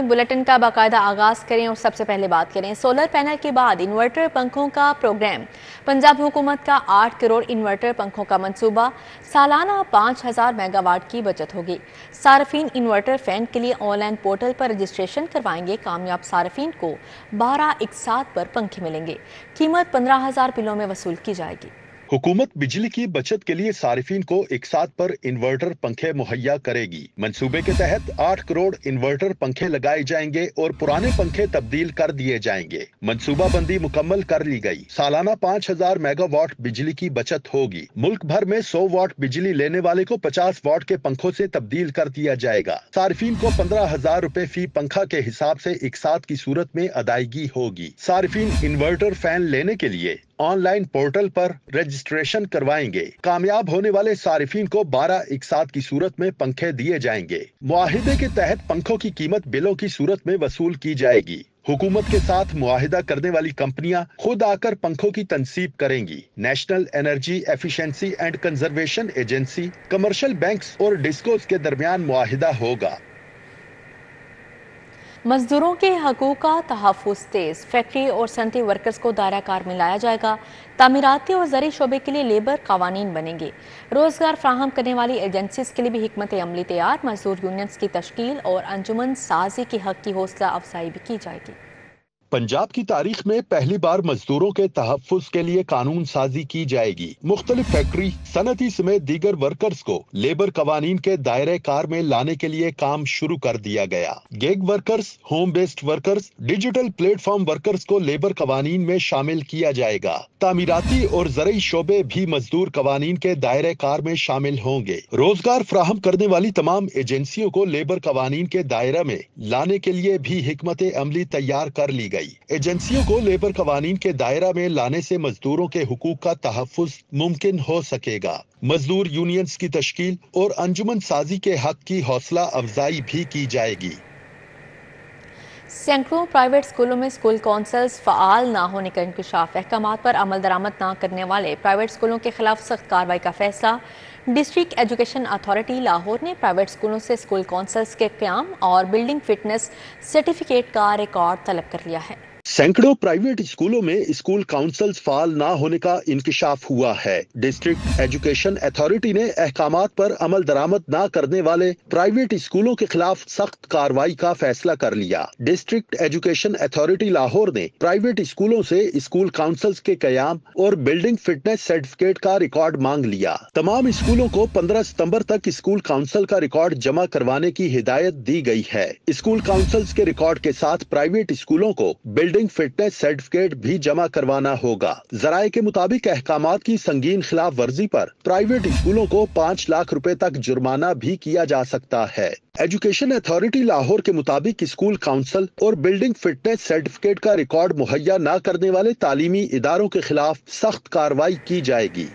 Bulletin کا باقاعدہ آغاز کریں اور سب سے پہلے بات کریں سولر پینل کے بعد انورٹر پنکھوں کا پروگرام۔ پنجاب حکومت کا 8 کروڑ انورٹر پنکھوں کا منصوبہ، سالانہ 5000 میگا واٹ کی بچت ہوگی۔ صارفین انورٹر فین کے لیے on line portal per registration کروائیں گے۔ کامیاب صارفین کو 12 اقساط پر پنکھے ملیں گے۔ قیمت 15,000 بلوں میں وصول کی جائے گی۔ حکومت بجلی کی بچت کے لیے صارفین کو اقساط پر انورٹر پنکھے مہیا کرے گی۔ منصوبے کے تحت 8 کروڑ انورٹر پنکھے لگائے جائیں گے اور پرانے پنکھے تبدیل کر دیے جائیں گے۔ منصوبہ بندی مکمل کر لی گئی۔ سالانہ 5000 میگا واٹ بجلی کی بچت ہوگی۔ ملک بھر میں 100 واٹ بجلی لینے والے کو 50 واٹ کے پنکھوں سے تبدیل کر دیا جائے گا۔ صارفین کو 15,000 روپے فی پنکھا کے حساب سے اقساط کی صورت میں ادائیگی ہوگی۔ صارفین انورٹر فین لینے کے لیے on line portal per registration کروائیں گے۔ کامیاب ہونے والے صارفین کو 12 اقساط کی صورت میں پنکھے دیے جائیں گے۔ معاہدے کے تحت پنکھوں کی قیمت بلوں کی صورت میں وصول کی جائے گی۔ حکومت کے ساتھ معاہدہ کرنے والی کمپنیاں خود آ کر پنکھوں کی تنصیب کریں گی۔ National energy efficiency and conservation agency, commercial banks اور ڈسکوز کے درمیان معاہدہ ہوگا۔ مزدوروں کے حقوق کا تحفظ تیز، فیکٹری اور صنعتی ورکرز کو دائرہ کار میں لایا جائے گا۔ تعمیراتی اور زرعی شعبے کے لیے لیبر قوانین بنیں گے۔ روزگار فراہم کرنے والی ایجنسیز کے لیے بھی حکمت عملی تیار۔ مزدور یونینز کی تشکیل اور انجمن سازی کے حق کی حوصلہ افزائی بھی کی جائے گی۔ پنجاب کی تاریخ میں پہلی بار مزدوروں کے تحفظ کے لیے قانون سازی کی جائے گی۔ مختلف فیکٹری، صنعتی سمیت دیگر ورکرز کو لیبر قوانین کے دائرہ کار میں لانے کے لیے کام شروع کر دیا گیا۔ Gig workers, home based workers, digital plate form workers کو لیبر قوانین میں شامل کیا جائے گا۔ تعمیراتی اور زرعی شعبے بھی مزدور قوانین کے دائرہ کار میں شامل ہوں گے۔ روزگار فراہم کرنے والی تمام ایجنسیوں کو لیبر قوانین کے دائرہ میں لانے کے لیے بھی حکمت عملی تیار کر لی گئی۔ ایجنسیوں کو لیبر قوانین کے دائرہ میں لانے سے مزدوروں کے حقوق کا تحفظ ممکن ہو سکے گا۔ مزدور یونینز کی تشکیل اور انجمن سازی کے حق کی حوصلہ افزائی بھی کی جائے گی۔ سینکڑوں پرائیویٹ اسکولوں میں اسکول کونسلز فعال نہ ہونے کا انکشاف۔ احکامات پر عمل درآمد نہ کرنے والے پرائیویٹ اسکولوں کے خلاف سخت کارروائی کا فیصلہ۔ ڈسٹرکٹ ایجوکیشن اتھارٹی لاہور نے پرائیویٹ اسکولوں سے اسکول کونسلز کے قیام اور بلڈنگ فٹنس سرٹیفکیٹ کا ریکارڈ طلب کر لیا ہے۔ سینکڑوں پرائیویٹ اسکولوں میں اسکول کاؤنسلز فعال نہ ہونے کا انکشاف ہوا ہے۔ ڈسٹرکٹ ایجوکیشن اتھارٹی نے احکامات پر عمل درآمد نہ کرنے والے پرائیویٹ اسکولوں کے خلاف سخت کارروائی کا فیصلہ کر لیا۔ ڈسٹرکٹ ایجوکیشن اتھارٹی لاہور نے پرائیویٹ اسکولوں سے اسکول کاؤنسلز کے قیام اور بلڈنگ فٹنس سرٹیفکیٹ کا ریکارڈ مانگ لیا۔ تمام اسکولوں کو 15 ستمبر تک اسکول کاؤنسل کا ریکارڈ جمع کروانے کی ہدایت دی گئی ہے۔ اسکول کاؤنسلز کے ریکارڈ کے ساتھ پرائیویٹ اسکولوں کو بلڈنگ فٹنس سرٹیفکیٹ بھی جمع کروانا ہوگا۔ ذرائع کے مطابق احکامات کی سنگین خلاف ورزی پر پرائیویٹ اسکولوں کو 5 لاکھ روپے تک جرمانہ بھی کیا جا سکتا ہے۔ ایجوکیشن اتھارٹی لاہور کے مطابق اسکول کاؤنسل اور بلڈنگ فٹنس سرٹیفکیٹ کا ریکارڈ مہیا نہ کرنے والے تعلیمی اداروں کے خلاف سخت کارروائی کی جائے گی۔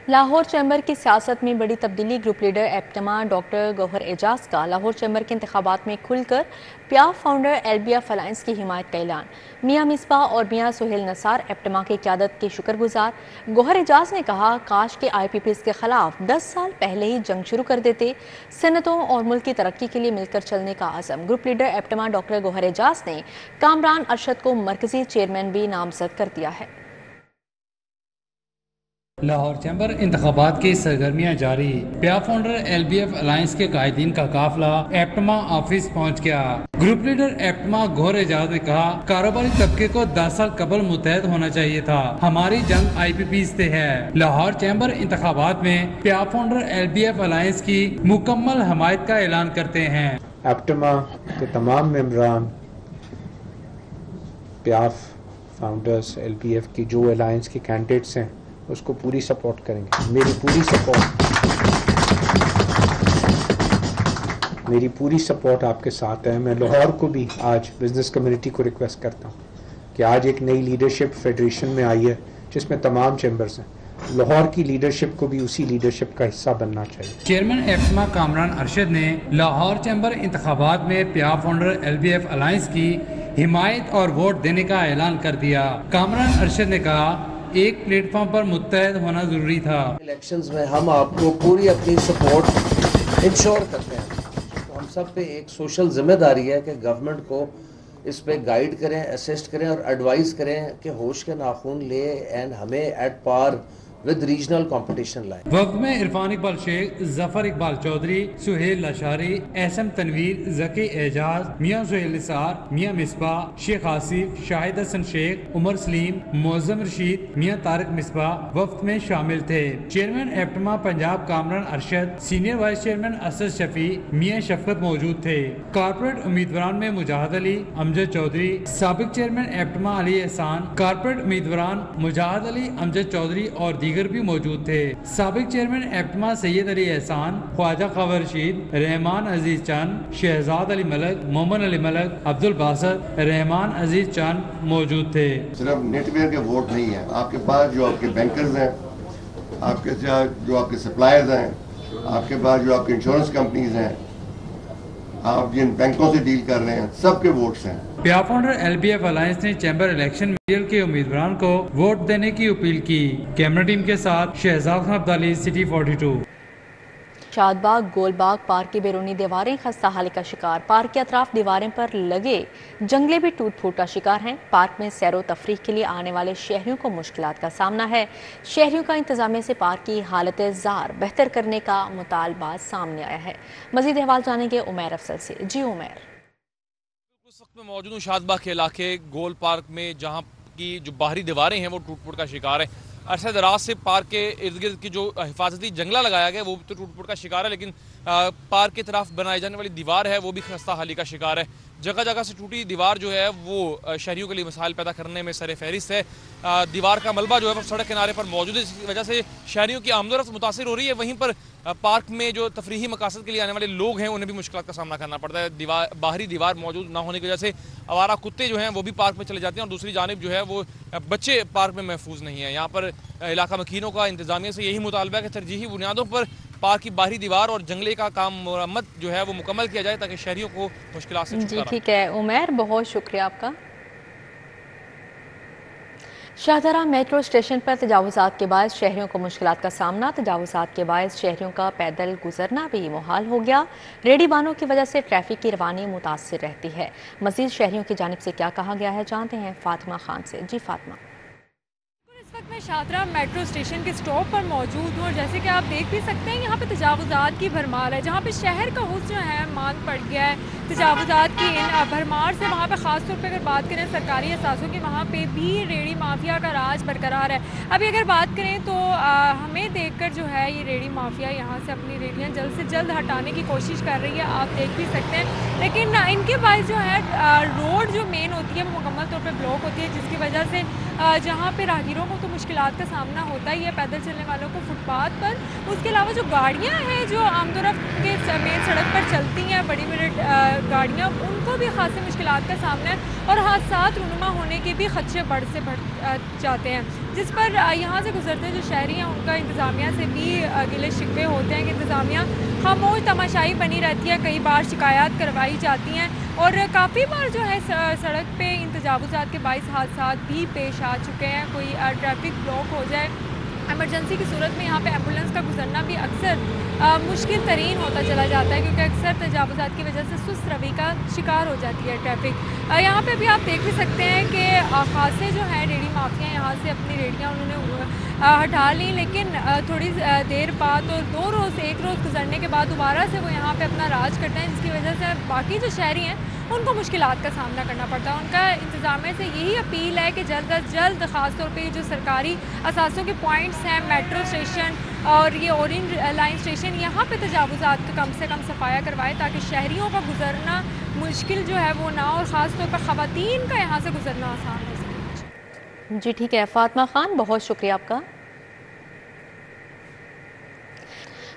لاہور چیمبر کی سیاست میں بڑی تبدیلی۔ گروپ لیڈر ایپٹما ڈاکٹر گوہر اعجاز کا لاہور چیمبر کے انتخابات میں کھل کر پیاف فاؤنڈر LBF الائنس کی حمایت کا اعلان۔ میاں مصباح اور میاں سہیل نثار ایپٹما کی قیادت کے شکر گزار۔ گوہر اعجاز نے کہا کاش کے IPPs کے خلاف 10 سال پہلے ہی جنگ شروع کر دیتے۔ صنعتوں اور ملک کی ترقی کے لیے مل کر چلنے کا عزم۔ گروپ لیڈر ایپٹما ڈاکٹر گوہر اعجاز نے کامران ارشد کو مرکزی چیئرمین بھی نامزد کر دیا ہے۔ لاہور چیمبر انتخابات کی سرگرمیاں جاری۔ پیاف فاؤنڈر LBF الائنس کے قائدین کا قافلہ ایپٹما آفس پہنچ گیا۔ گروپ لیڈر ایپٹما گوہر اعجاز نے کہا کاروباری طبقے کو 10 سال قبل متحد ہونا چاہیے تھا، ہماری جنگ IPPs سے ہے۔ لاہور چیمبر انتخابات میں پیاف فاؤنڈر LBF الائنس کی مکمل حمایت کا اعلان کرتے ہیں۔ ایپٹما کے تمام ممبران پیاف فاؤنڈرز LBF کی جو الائنس کے کینڈیڈیٹس ہیں اس کو پوری سپورٹ کریں گے۔ میری پوری سپورٹ آپ کے ساتھ ہے۔ میں لاہور کو بھی آج بزنس کمیونٹی کو ریکویسٹ کرتا ہوں کہ آج ایک نئی لیڈرشپ فیڈریشن میں آئی ہے جس میں تمام چیمبرز ہیں۔ لاہور کی لیڈرشپ کو بھی اسی لیڈرشپ کا حصہ بننا چاہیے۔ چیئرمین ایپٹما کامران ارشد نے لاہور چیمبر انتخابات میں پیاف فاؤنڈر LBF الائنس کی حمایت اور ووٹ دینے کا اعلان کر دیا۔ کامران ارشد نے کہا ایک پلیٹ فارم پر متحد ہونا ضروری تھا۔ الیکشنز میں ہم آپ کو پوری اپنی سپورٹ انشور کرتے ہیں، تو ہم سب پہ ایک سوشل ذمہ داری ہے کہ گورنمنٹ کو اس پہ گائیڈ کریں, اسسٹ کریں اور ایڈوائز کریں کہ ہوش کے ناخن لے اینڈ ہمیں at par with regional competition لائے. وقت میں عرفان اقبال شیخ, ظفر اقبال چودھری, سہیل لاشاری, احسن تنویر, ذکی اعجاز, میاں سہیل نثار, میاں مصباح, شیخ آصف, شاہد حسن شیخ, عمر سلیم, معظم رشید, میاں طارق مصباح وقت میں شامل تھے. Chairman APTMA Punjab Kamran Arshad, senior vice chairman Asad Shafi, Mian Shafqat موجود تھے. کارپوریٹ امیدواران میں مجاہد علی, امجد چودھری, سابق چیئرمین ایپٹما علی احسان, کارپوریٹ امیدواران مجاہد علی, امجد چودھری اور دیگر بھی موجود تھے. سابق چیئرمین ایپٹما سید علی احسان, خواجہ خاور رشید, رحمان عزیز چند, شہزاد علی ملک, مومن علی ملک, عبد الباسط, رحمان عزیز چند موجود تھے. صرف نیٹ ویئر کے ووٹ نہیں ہیں, آپ کے پاس جو آپ کے بینکرز ہیں, آپ کے جو آپ کے سپلائرز ہیں, آپ کے پاس جو آپ کے انشورنس کمپنیز ہیں, آپ جن بینکوں سے ڈیل کر رہے ہیں, سب کے ووٹس ہیں. پیا فاؤنڈر LBF الائنس نے چیمبر الیکشن میڈیل کے امیدواران کو ووٹ دینے کی اپیل کی. کیمرہ ٹیم کے ساتھ شہزاد خان عبدالی, سٹی 42. شاد باغ گول باغ پارک کی بیرونی دیواریں خستہ حالی کا شکار. پارک کے اطراف دیواریں پر لگے جنگلے بھی ٹوٹ پھوٹ کا شکار ہیں. پارک میں سیر و تفریح کے لیے آنے والے شہریوں کو مشکلات کا سامنا ہے. شہریوں کا انتظامیہ سے پارک کی حالت زار بہتر کرنے کا مطالبہ سامنے آیا ہے. مزید احوال جانیں گے عمیر افضل سے. جی عمیر. اس وقت میں موجود ہوں شاد باغ کے علاقے گول پارک میں, جہاں کی جو باہری دیواریں ہیں وہ ٹوٹ پھوٹ کا شکار ہے. عرصہ دراز سے پارک کے ارد گرد کی جو حفاظتی جنگلہ لگایا گیا وہ تو ٹوٹ پھوٹ کا شکار ہے, لیکن پارک کی طرف بنائی جانے والی دیوار ہے وہ بھی خستہ حالی کا شکار ہے. جگہ جگہ سے ٹوٹی دیوار جو ہے وہ شہریوں کے لیے مسائل پیدا کرنے میں سر فہرست ہے. دیوار کا ملبہ جو ہے وہ سڑک کنارے پر موجود ہے, جس کی وجہ سے شہریوں کی آمد و رفت متاثر ہو رہی ہے. وہیں پر پارک میں جو تفریحی مقاصد کے لیے آنے والے لوگ ہیں انہیں بھی مشکلات کا سامنا کرنا پڑتا ہے. باہری دیوار موجود نہ ہونے کی وجہ سے آوارہ کتے جو ہیں وہ بھی پارک میں چلے جاتے ہیں, اور دوسری جانب جو ہے وہ بچے پارک میں محفوظ نہیں ہیں. یہاں پر علاقہ مکینوں کا انتظامیہ سے یہی مطالبہ ہے کہ ترجیحی بنیادوں پر پارک کی باہری دیوار اور جنگلے کا کام مرمت جو ہے وہ مکمل کیا جائے تاکہ شہریوں کو مشکلات سے چھٹکارا. جی ٹھیک ہے عمیر, بہت شکریہ آپ کا. شاہدرہ میٹرو اسٹیشن پر تجاوزات کے باعث شہریوں کو مشکلات کا سامنا. تجاوزات کے باعث شہریوں کا پیدل گزرنا بھی محال ہو گیا. ریڑھی بانوں کی وجہ سے ٹریفک کی روانی متاثر رہتی ہے. مزید شہریوں کی جانب سے کیا کہا گیا ہے جانتے ہیں فاطمہ خان سے. جی فاطمہ. اس وقت میں شاہدرہ میٹرو اسٹیشن کے سٹاپ پر موجود ہوں, اور جیسے کہ آپ دیکھ بھی سکتے ہیں یہاں پہ تجاوزات کی بھرمار ہے. جہاں پہ شہر کا حسن جو ہے مان پڑ گیا ہے تجاوزات کی ان بھرمار سے. وہاں پہ خاص طور پہ اگر بات کریں سرکاری اثاثوں کی, وہاں پہ بھی ریڑھی مافیا کا راج برقرار ہے. ابھی اگر بات کریں تو ہمیں دیکھ کر جو ہے یہ ریڑھی مافیا یہاں سے اپنی ریڑھیاں جلد سے جلد ہٹانے کی کوشش کر رہی ہے, آپ دیکھ بھی سکتے ہیں. لیکن ان کے باعث جو ہے روڈ جو مین ہوتی ہے وہ مکمل طور پہ بلاک ہوتی ہے, جس کی وجہ سے جہاں پہ راہگیروں کو تو مشکلات کا سامنا ہوتا ہی ہے, پیدل چلنے والوں کو فٹ پاتھ پر. اس کے علاوہ جو گاڑیاں ہیں جو آمد و رفت کے مین سڑک پر چلتی ہیں, بڑی بڑی گاڑیاں, ان کو بھی خاصی مشکلات کا سامنا ہے, اور حادثات رونما ہونے کے بھی خدشے بڑھ جاتے ہیں, جس پر یہاں سے گزرتے جو شہری ہیں ان کا انتظامیہ سے بھی گلے شکوے ہوتے ہیں کہ انتظامیہ خاموش تماشائی بنی رہتی ہے. کئی بار شکایات کروائی جاتی ہیں, اور کافی بار جو ہے سڑک پہ ان تجاوزات کے باعث حادثات بھی پیش آ چکے ہیں. کوئی ٹریفک بلاک ہو جائے, ایمرجنسی کی صورت میں یہاں پہ ایمبولینس کا گزرنا بھی اکثر مشکل ترین ہوتا چلا جاتا ہے, کیونکہ اکثر تجاوزات کی وجہ سے سست روی کا شکار ہو جاتی ہے ٹریفک. یہاں پہ بھی آپ دیکھ بھی سکتے ہیں کہ خاصے جو ہیں ریڑھی مافیا یہاں سے اپنی ریڑھیاں انہوں نے ہٹا لی, لیکن تھوڑی دیر بعد اور ایک روز گزرنے کے بعد دوبارہ سے وہ یہاں پہ اپنا راج کرتے ہیں, جس کی وجہ سے باقی جو شہری ہیں ان کو مشکلات کا سامنا کرنا پڑتا ہے. ان کا انتظامیہ سے یہی اپیل ہے کہ جلد از جلد خاص طور پہ جو سرکاری اثاثوں کے پوائنٹس ہیں, میٹرو اسٹیشن اور یہ اورنج لائن اسٹیشن, یہاں پہ تجاوزات کا کم سے کم صفایا کروائے تاکہ شہریوں کا گزرنا مشکل جو ہے وہ نہ, اور خاص طور پر خواتین کا یہاں سے گزرنا آسان ہو سکے. جی ٹھیک ہے فاطمہ خان, بہت شکریہ آپ کا.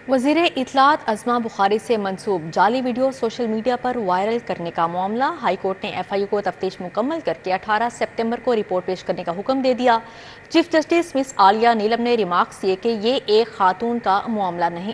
وزیر اطلاعات عظمہ بخاری سے منسوب جعلی ویڈیو سوشل میڈیا پر وائرل کرنے کا معاملہ. ہائی کورٹ نے FIU کو تفتیش مکمل کر کے 18 سپتمبر کو رپورٹ پیش کرنے کا حکم دے دیا. چیف جسٹس مس عالیہ نیلم نے ریمارکس دیے کہ یہ ایک خاتون کا معاملہ نہیں.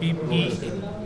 PP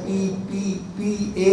PPPA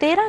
13